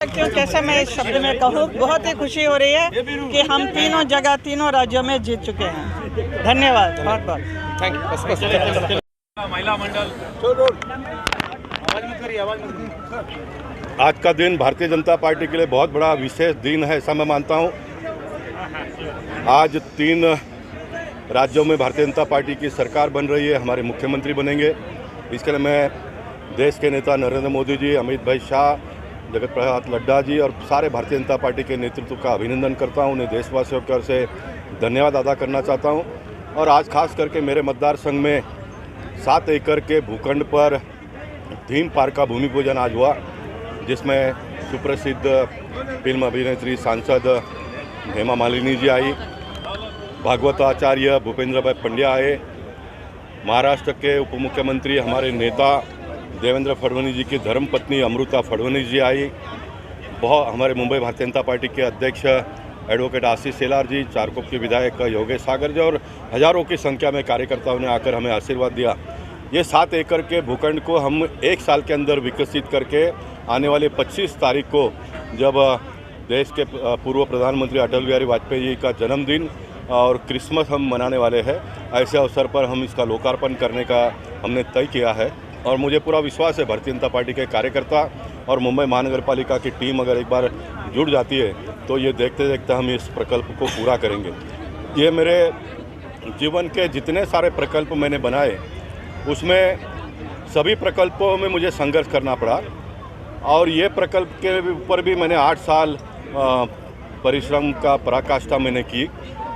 सकती हूँ कैसे मैं इस शब्द में कहूँ। बहुत ही खुशी हो रही है कि हम तीनों जगह तीनों राज्यों में जीत चुके हैं। धन्यवाद बहुत बहुत। Thank you. महिला मंडल आज का दिन भारतीय जनता पार्टी के लिए बहुत बड़ा विशेष दिन है, ऐसा मैं मानता हूँ। आज 3 राज्यों में भारतीय जनता पार्टी की सरकार बन रही है, हमारे मुख्यमंत्री बनेंगे। इसके लिए मैं देश के नेता नरेंद्र मोदी जी, अमित भाई शाह, जगत प्रकाश नड्डा जी और सारे भारतीय जनता पार्टी के नेतृत्व का अभिनंदन करता हूँ। उन्हें देशवासियों की ओर से धन्यवाद अदा करना चाहता हूँ। और आज खास करके मेरे मतदार संघ में 7 एकड़ के भूखंड पर थीम पार्क का भूमि पूजन आज हुआ, जिसमें सुप्रसिद्ध फिल्म अभिनेत्री सांसद हेमा मालिनी जी आई, भागवत आचार्य भूपेंद्र भाई पंड्या आए, महाराष्ट्र के उप मुख्यमंत्री हमारे नेता देवेंद्र फडणवीस जी की धर्मपत्नी अमृता फडणवीस जी आई, बहुत हमारे मुंबई भारतीय जनता पार्टी के अध्यक्ष एडवोकेट आशीष शेलार जी, चारकोप के विधायक योगेश सागर जी और हजारों की संख्या में कार्यकर्ताओं ने आकर हमें आशीर्वाद दिया। ये 7 एकड़ के भूखंड को हम 1 साल के अंदर विकसित करके आने वाले 25 तारीख को, जब देश के पूर्व प्रधानमंत्री अटल बिहारी वाजपेयी जी का जन्मदिन और क्रिसमस हम मनाने वाले हैं, ऐसे अवसर पर हम इसका लोकार्पण करने का हमने तय किया है। और मुझे पूरा विश्वास है भारतीय जनता पार्टी के कार्यकर्ता और मुंबई महानगर पालिका की टीम अगर एक बार जुड़ जाती है तो ये देखते देखते हम इस प्रकल्प को पूरा करेंगे। ये मेरे जीवन के जितने सारे प्रकल्प मैंने बनाए, उसमें सभी प्रकल्पों में मुझे संघर्ष करना पड़ा और ये प्रकल्प के ऊपर भी मैंने 8 साल परिश्रम का पराकाष्ठा मैंने की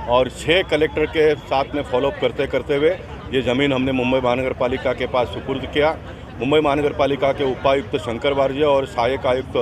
और 6 कलेक्टर के साथ में फॉलोअप करते करते हुए ये ज़मीन हमने मुंबई महानगर पालिका के पास सुपुर्द किया। मुंबई महानगर पालिका के उपायुक्त शंकर वारजे और सहायक आयुक्त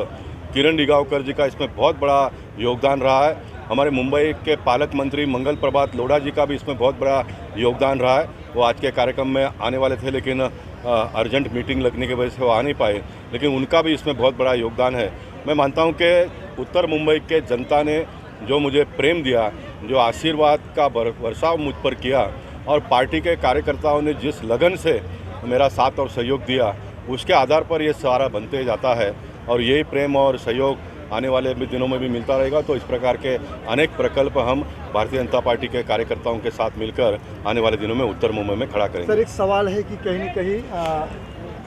किरण डिगावकर जी का इसमें बहुत बड़ा योगदान रहा है। हमारे मुंबई के पालक मंत्री मंगल प्रभात लोढ़ा जी का भी इसमें बहुत बड़ा योगदान रहा है। वो आज के कार्यक्रम में आने वाले थे, लेकिन अर्जेंट मीटिंग लगने की वजह से वो आ नहीं पाए, लेकिन उनका भी इसमें बहुत बड़ा योगदान है। मैं मानता हूँ कि उत्तर मुंबई के जनता ने जो मुझे प्रेम दिया, जो आशीर्वाद का बरसाव मुझ पर किया और पार्टी के कार्यकर्ताओं ने जिस लगन से मेरा साथ और सहयोग दिया, उसके आधार पर ये सारा बनते जाता है और यही प्रेम और सहयोग आने वाले दिनों में भी मिलता रहेगा। तो इस प्रकार के अनेक प्रकल्प हम भारतीय जनता पार्टी के कार्यकर्ताओं के साथ मिलकर आने वाले दिनों में उत्तर मुंबई में खड़ा करेंगे। सर, एक सवाल है कि कहीं न कहीं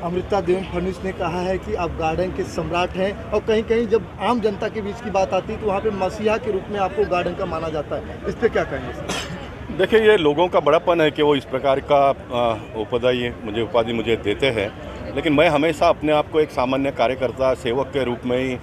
अमृता देवेंद्र फडणवीस ने कहा है कि आप गार्डन के सम्राट हैं और कहीं कहीं जब आम जनता के बीच की बात आती है तो वहाँ पे मसीहा के रूप में आपको गार्डन का माना जाता है, इस पर क्या कहेंगे सर? देखिए, ये लोगों का बड़ापन है कि वो इस प्रकार का उपाधि मुझे देते हैं, लेकिन मैं हमेशा अपने आप को एक सामान्य कार्यकर्ता सेवक के रूप में ही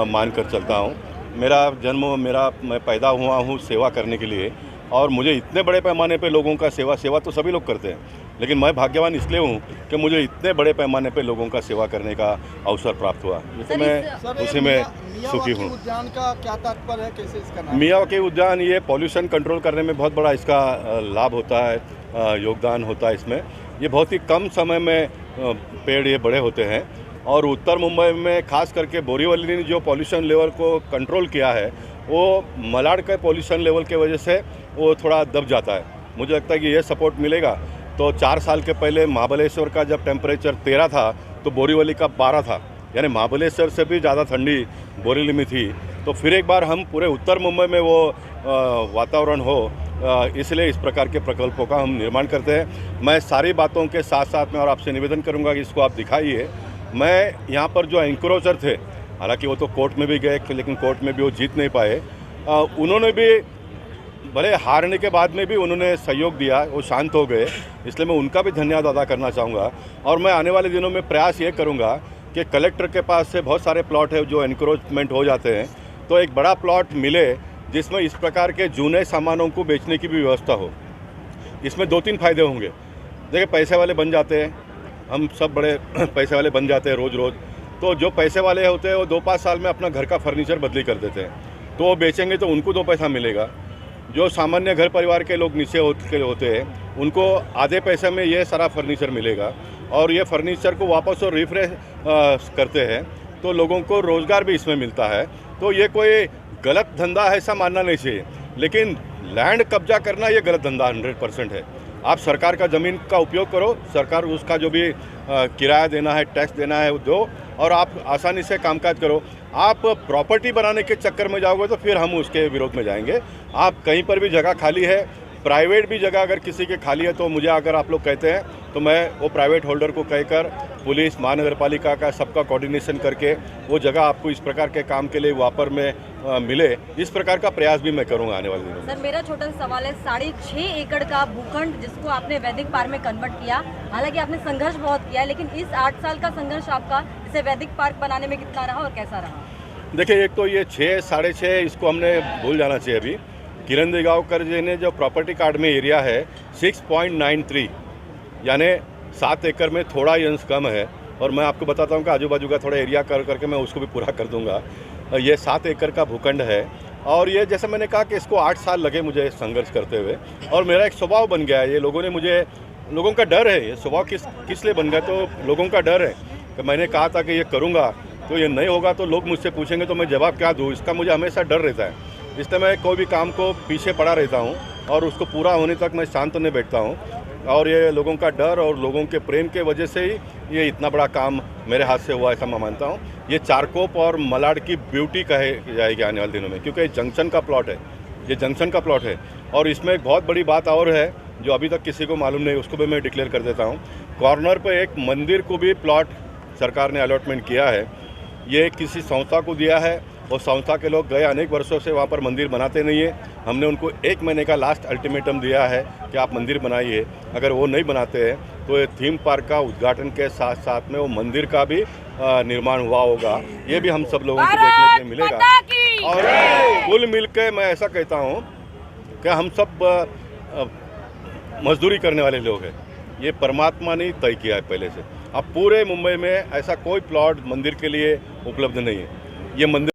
मानकर चलता हूँ। मैं पैदा हुआ हूँ सेवा करने के लिए और मुझे इतने बड़े पैमाने पे लोगों का सेवा तो सभी लोग करते हैं, लेकिन मैं भाग्यवान इसलिए हूँ कि मुझे इतने बड़े पैमाने पे लोगों का सेवा करने का अवसर प्राप्त हुआ, जिससे मैं उसी में सुखी हूँ। उद्यान का क्या तात्पर्य है, कैसे इसका नाम? मियावाकी उद्यान ये पॉल्यूशन कंट्रोल करने में बहुत बड़ा इसका लाभ होता है, योगदान होता है इसमें। ये बहुत ही कम समय में पेड़ ये बड़े होते हैं और उत्तर मुंबई में खास करके बोरीवली ने जो पॉल्यूशन लेवल को कंट्रोल किया है, वो मलाड के पॉल्यूशन लेवल के वजह से वो थोड़ा दब जाता है। मुझे लगता है कि ये सपोर्ट मिलेगा। तो 4 साल के पहले महाबलेश्वर का जब टेम्परेचर 13 था तो बोरीवली का 12 था, यानी महाबलेश्वर से भी ज़्यादा ठंडी बोरीवली में थी। तो फिर एक बार हम पूरे उत्तर मुंबई में वो वातावरण हो, इसलिए इस प्रकार के प्रकल्पों का हम निर्माण करते हैं। मैं सारी बातों के साथ साथ में और आपसे निवेदन करूंगा कि इसको आप दिखाइए। मैं यहाँ पर जो एंक्रोचर थे, हालांकि वो तो कोर्ट में भी गए, लेकिन कोर्ट में भी वो जीत नहीं पाए। उन्होंने भी भले हारने के बाद में भी उन्होंने सहयोग दिया, वो शांत हो गए, इसलिए मैं उनका भी धन्यवाद अदा करना चाहूँगा। और मैं आने वाले दिनों में प्रयास ये करूँगा कि कलेक्टर के पास से बहुत सारे प्लॉट है जो एनक्रोचमेंट हो जाते हैं, तो एक बड़ा प्लॉट मिले जिसमें इस प्रकार के जूने सामानों को बेचने की भी व्यवस्था हो। इसमें 2-3 फायदे होंगे। देखिए, पैसे वाले बन जाते हैं, हम सब बड़े पैसे वाले बन जाते हैं रोज़ रोज़। तो जो पैसे वाले होते हैं वो 2-5 साल में अपना घर का फर्नीचर बदली कर देते हैं, तो वो बेचेंगे तो उनको 2 पैसा मिलेगा। जो सामान्य घर परिवार के लोग नीचे होते हैं, उनको आधे पैसे में ये सारा फर्नीचर मिलेगा और ये फर्नीचर को वापस और रिफ्रेश करते हैं, तो लोगों को रोज़गार भी इसमें मिलता है। तो ये कोई गलत धंधा है ऐसा मानना नहीं चाहिए, लेकिन लैंड कब्जा करना ये गलत धंधा 100% है। आप सरकार का ज़मीन का उपयोग करो, सरकार उसका जो भी किराया देना है, टैक्स देना है वो दो, और आप आसानी से कामकाज करो। आप प्रॉपर्टी बनाने के चक्कर में जाओगे तो फिर हम उसके विरोध में जाएंगे। आप कहीं पर भी जगह खाली है, प्राइवेट भी जगह अगर किसी की खाली है तो मुझे अगर आप लोग कहते हैं तो मैं वो प्राइवेट होल्डर को कहकर पुलिस महानगर पालिका का सबका कोऑर्डिनेशन करके वो जगह आपको इस प्रकार के काम के लिए वापर में मिले, इस प्रकार का प्रयास भी मैं करूंगा आने वाले दिनों में। सर मेरा छोटा सा सवाल है, 6.5 एकड़ का भूखंड जिसको आपने वैदिक पार्क में कन्वर्ट किया, हालांकि आपने संघर्ष बहुत किया है, लेकिन इस 8 साल का संघर्ष आपका इसे वैदिक पार्क बनाने में कितना रहा और कैसा रहा? देखिए, एक तो ये 6-6.5 इसको हमने भूल जाना चाहिए। अभी किरण दिगावकर जी ने जो प्रॉपर्टी कार्ड में एरिया है 6.93 यानी 7 एकड़ में थोड़ा ही अंश कम है, और मैं आपको बताता हूँ कि आजू बाजू का थोड़ा एरिया करके मैं उसको भी पूरा कर दूंगा। ये 7 एकड़ का भूखंड है, और ये जैसे मैंने कहा कि इसको 8 साल लगे मुझे संघर्ष करते हुए, और मेरा एक स्वभाव बन गया है। ये लोगों का डर है, ये स्वभाव किस लिए बन गया, तो लोगों का डर है कि मैंने कहा था कि ये करूँगा तो ये नहीं होगा तो लोग मुझसे पूछेंगे तो मैं जवाब क्या दूँ, इसका मुझे हमेशा डर रहता है। इसलिए मैं कोई भी काम को पीछे पड़ा रहता हूँ और उसको पूरा होने तक मैं शांत नहीं बैठता हूँ, और ये लोगों का डर और लोगों के प्रेम के वजह से ही ये इतना बड़ा काम मेरे हाथ से हुआ, ऐसा मैं मानता हूँ। ये चारकोप और मलाड की ब्यूटी कहे जाएगी आने वाले दिनों में, क्योंकि जंक्शन का प्लॉट है, ये जंक्शन का प्लॉट है। और इसमें एक बहुत बड़ी बात और है जो अभी तक किसी को मालूम नहीं, उसको भी मैं डिक्लेयर कर देता हूँ। कॉर्नर पर एक मंदिर को भी प्लॉट सरकार ने अलॉटमेंट किया है। ये किसी संस्था को दिया है, और संस्था के लोग गए अनेक वर्षों से वहाँ पर मंदिर बनाते नहीं है। हमने उनको 1 महीने का लास्ट अल्टीमेटम दिया है कि आप मंदिर बनाइए। अगर वो नहीं बनाते हैं तो ये थीम पार्क का उद्घाटन के साथ साथ में वो मंदिर का भी निर्माण हुआ होगा। ये भी हम सब लोगों को देखने के लिए मिलेगा। और कुल मिलकर मैं ऐसा कहता हूँ कि हम सब मजदूरी करने वाले लोग हैं। ये परमात्मा ने तय किया है पहले से। अब पूरे मुंबई में ऐसा कोई प्लॉट मंदिर के लिए उपलब्ध नहीं है। ये मंदिर